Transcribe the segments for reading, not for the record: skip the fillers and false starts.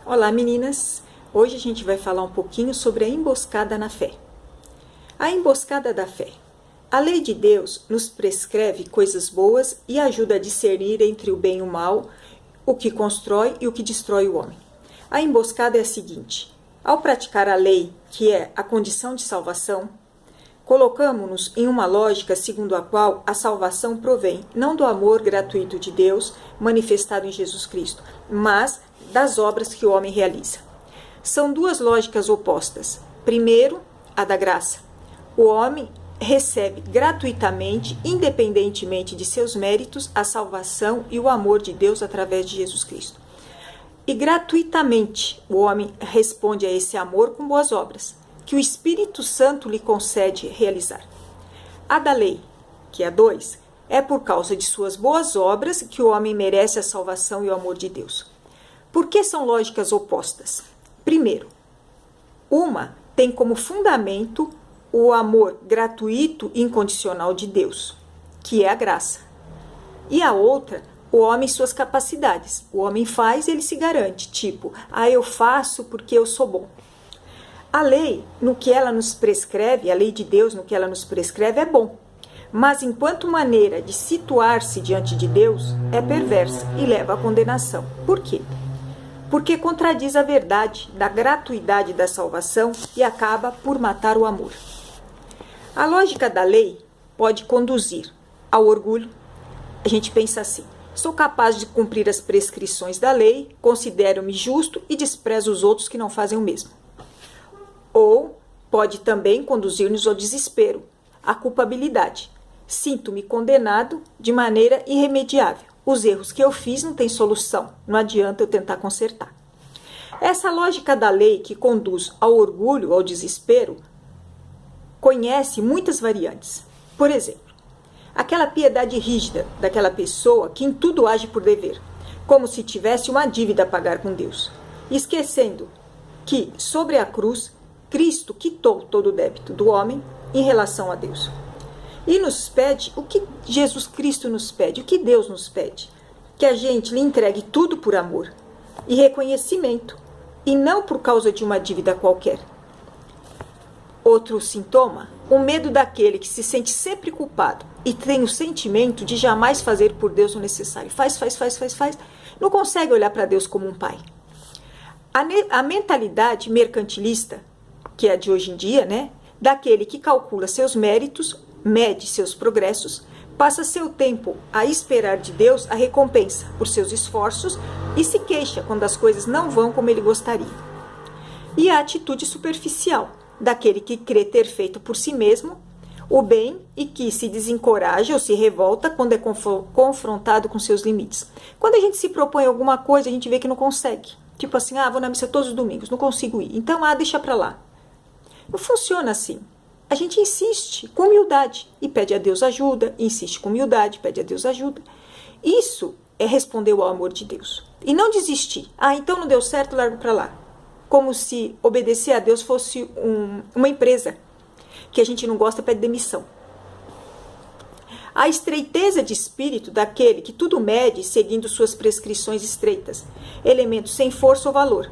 Olá meninas, hoje a gente vai falar um pouquinho sobre a emboscada na fé. A emboscada da fé. A lei de Deus nos prescreve coisas boas e ajuda a discernir entre o bem e o mal, o que constrói e o que destrói o homem. A emboscada é a seguinte: ao praticar a lei, que é a condição de salvação, colocamos-nos em uma lógica segundo a qual a salvação provém não do amor gratuito de Deus manifestado em Jesus Cristo, mas das obras que o homem realiza. São duas lógicas opostas. Primeiro, a da graça. O homem recebe gratuitamente, independentemente de seus méritos, a salvação e o amor de Deus através de Jesus Cristo. E gratuitamente o homem responde a esse amor com boas obras, que o Espírito Santo lhe concede realizar. A da lei, que é a 2, é por causa de suas boas obras que o homem merece a salvação e o amor de Deus. Por que são lógicas opostas? Primeiro, uma tem como fundamento o amor gratuito e incondicional de Deus, que é a graça. E a outra, o homem e suas capacidades. O homem faz e ele se garante, tipo, eu faço porque eu sou bom. A lei, no que ela nos prescreve, a lei de Deus, no que ela nos prescreve, é bom. Mas enquanto maneira de situar-se diante de Deus, é perversa e leva à condenação. Por quê? Porque contradiz a verdade da gratuidade da salvação e acaba por matar o amor. A lógica da lei pode conduzir ao orgulho. A gente pensa assim: sou capaz de cumprir as prescrições da lei, considero-me justo e desprezo os outros que não fazem o mesmo. Ou pode também conduzir-nos ao desespero, à culpabilidade. Sinto-me condenado de maneira irremediável. Os erros que eu fiz não têm solução, não adianta eu tentar consertar. Essa lógica da lei que conduz ao orgulho, ao desespero, conhece muitas variantes. Por exemplo, aquela piedade rígida daquela pessoa que em tudo age por dever, como se tivesse uma dívida a pagar com Deus, esquecendo que, sobre a cruz, Cristo quitou todo o débito do homem em relação a Deus. E nos pede o que Jesus Cristo nos pede, o que Deus nos pede: que a gente lhe entregue tudo por amor e reconhecimento, e não por causa de uma dívida qualquer. Outro sintoma, o medo daquele que se sente sempre culpado e tem o sentimento de jamais fazer por Deus o necessário. Faz, não consegue olhar para Deus como um pai. A mentalidade mercantilista, que é a de hoje em dia, daquele que calcula seus méritos, mede seus progressos, passa seu tempo a esperar de Deus a recompensa por seus esforços e se queixa quando as coisas não vão como ele gostaria. E a atitude superficial, daquele que crê ter feito por si mesmo o bem e que se desencoraja ou se revolta quando é confrontado com seus limites. Quando a gente se propõe alguma coisa, a gente vê que não consegue. Tipo assim, vou na missa todos os domingos, não consigo ir. Então, deixa pra lá. Não funciona assim. A gente insiste com humildade e pede a Deus ajuda, insiste com humildade, pede a Deus ajuda. Isso é responder ao amor de Deus. E não desistir. Então não deu certo, largo pra lá. Como se obedecer a Deus fosse uma empresa que a gente não gosta, pede demissão. A estreiteza de espírito daquele que tudo mede seguindo suas prescrições estreitas, elementos sem força ou valor,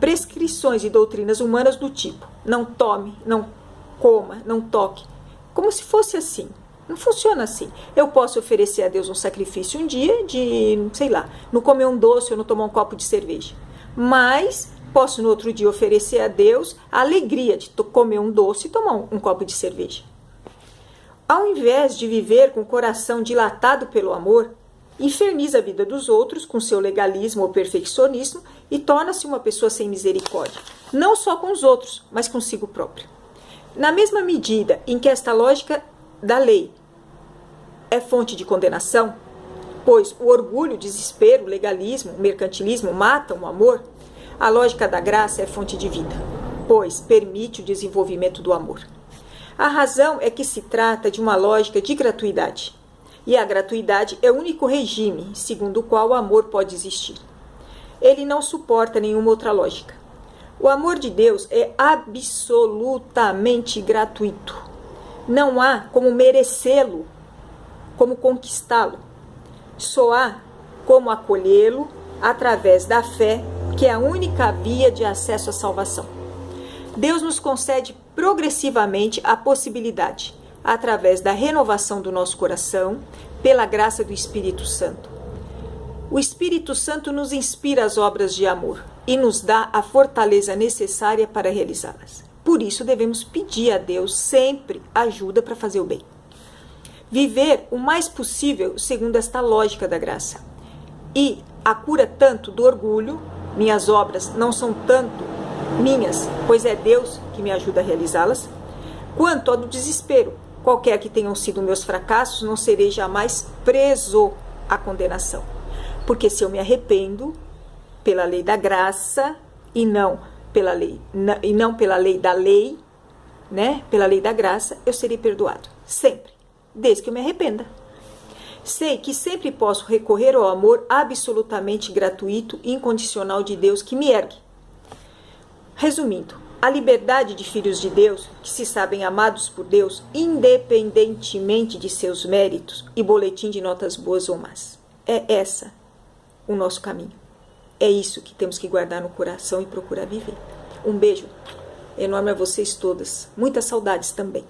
prescrições e doutrinas humanas do tipo: não tome, não coma, não toque, como se fosse assim. Não funciona assim. Eu posso oferecer a Deus um sacrifício um dia de, não comer um doce ou não tomar um copo de cerveja, mas posso no outro dia oferecer a Deus a alegria de comer um doce e tomar um copo de cerveja. Ao invés de viver com o coração dilatado pelo amor, inferniza a vida dos outros com seu legalismo ou perfeccionismo e torna-se uma pessoa sem misericórdia, não só com os outros, mas consigo próprio. Na mesma medida em que esta lógica da lei é fonte de condenação, pois o orgulho, o desespero, o legalismo, o mercantilismo matam o amor, a lógica da graça é fonte de vida, pois permite o desenvolvimento do amor. A razão é que se trata de uma lógica de gratuidade, e a gratuidade é o único regime segundo o qual o amor pode existir. Ele não suporta nenhuma outra lógica. O amor de Deus é absolutamente gratuito. Não há como merecê-lo, como conquistá-lo. Só há como acolhê-lo através da fé que é a única via de acesso à salvação. Deus nos concede progressivamente a possibilidade, através da renovação do nosso coração, pela graça do Espírito Santo. O Espírito Santo nos inspira as obras de amor e nos dá a fortaleza necessária para realizá-las. Por isso devemos pedir a Deus sempre ajuda para fazer o bem. Viver o mais possível segundo esta lógica da graça. E a cura tanto do orgulho, minhas obras não são tanto minhas, pois é Deus que me ajuda a realizá-las, quanto a do desespero. Qualquer que tenham sido meus fracassos, não serei jamais preso à condenação. Porque se eu me arrependo pela lei da graça e não pela lei da lei, né? Pela lei da graça, eu serei perdoado. Sempre. Desde que eu me arrependa. Sei que sempre posso recorrer ao amor absolutamente gratuito e incondicional de Deus que me ergue. Resumindo, a liberdade de filhos de Deus, que se sabem amados por Deus, independentemente de seus méritos e boletim de notas boas ou más. É essa o nosso caminho. É isso que temos que guardar no coração e procurar viver. Um beijo enorme a vocês todas. Muitas saudades também.